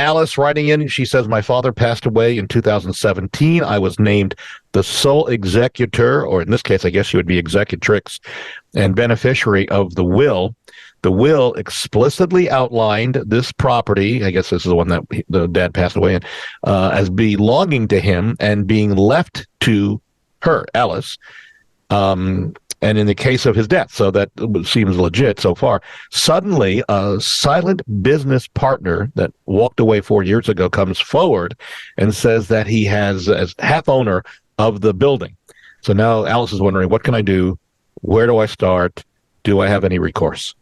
Alice writing in, she says, my father passed away in 2017. I was named the sole executor, or in this case, I guess she would be executrix and beneficiary of the will. The will explicitly outlined this property, I guess this is the one that the dad passed away in, as belonging to him and being left to her, Alice. And in the case of his death, so that seems legit so far. Suddenly, a silent business partner that walked away 4 years ago comes forward and says that he has as half owner of the building. So now Alice is wondering, what can I do? Where do I start? Do I have any recourse?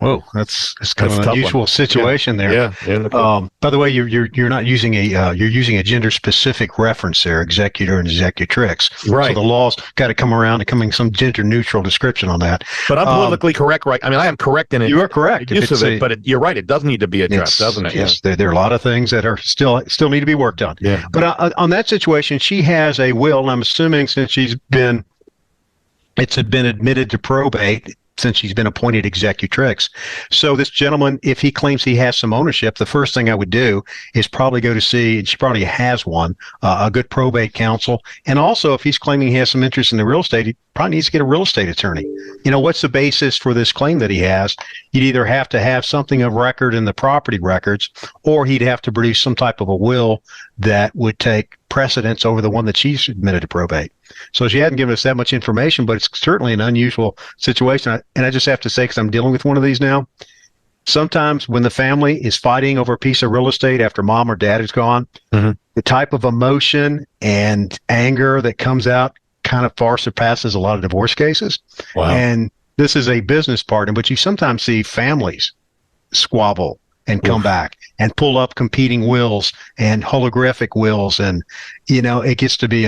Whoa, that's kind of an unusual situation there. Yeah. By the way, you're not using you're using a gender specific reference there, executor and executrix. Right. So the law's got to come around and come in some gender neutral description on that. But I'm politically correct, right? I mean, I am correct in it. You are correct. Use of it, but you're right. It does need to be addressed, doesn't it? Yes. There are a lot of things that are still need to be worked on. Yeah. But on that situation, she has a will, and I'm assuming since it's been admitted to probate, since she's been appointed executrix. So this gentleman, if he claims he has some ownership, the first thing I would do is probably go to see, and she probably has one, a good probate counsel. And also, if he's claiming he has some interest in the real estate, he probably needs to get a real estate attorney. You know, what's the basis for this claim that he has? You'd either have to have something of record in the property records, or he'd have to produce some type of a will that would take precedence over the one that she's admitted to probate. So she hadn't given us that much information, but it's certainly an unusual situation. And I just have to say, because I'm dealing with one of these now, sometimes when the family is fighting over a piece of real estate after mom or dad is gone, the type of emotion and anger that comes out kind of far surpasses a lot of divorce cases. Wow. And this is a business partner, but you sometimes see families squabble and come back and pull up competing wills and holographic wills. And, you know, it gets to be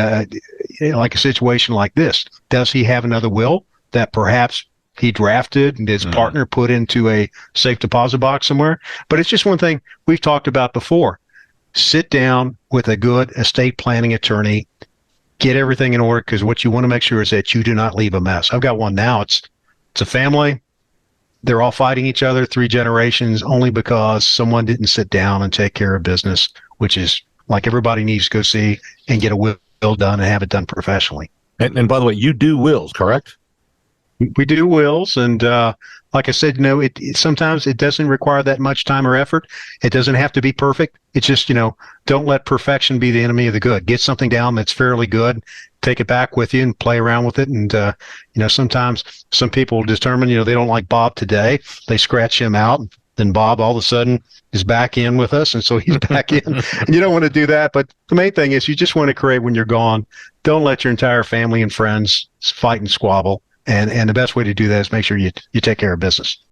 like a situation like this. Does he have another will that perhaps he drafted and his partner put into a safe deposit box somewhere? But it's just one thing we've talked about before. Sit down with a good estate planning attorney, get everything in order, because what you want to make sure is that you do not leave a mess. I've got one now. It's a family. They're all fighting each other 3 generations only because someone didn't sit down and take care of business, which is like everybody needs to go see and get a will done and have it done professionally. And by the way, you do wills, correct? We do wills, and like I said, you know, it sometimes it doesn't require that much time or effort. It doesn't have to be perfect. It's just, you know, don't let perfection be the enemy of the good. Get something down that's fairly good, take it back with you and play around with it. And, you know, sometimes some people determine, you know, they don't like Bob today. They scratch him out. Then Bob all of a sudden is back in with us, and so he's back in. And you don't want to do that, but the main thing is you just want to create when you're gone. Don't let your entire family and friends fight and squabble. And the best way to do that is make sure you take care of business.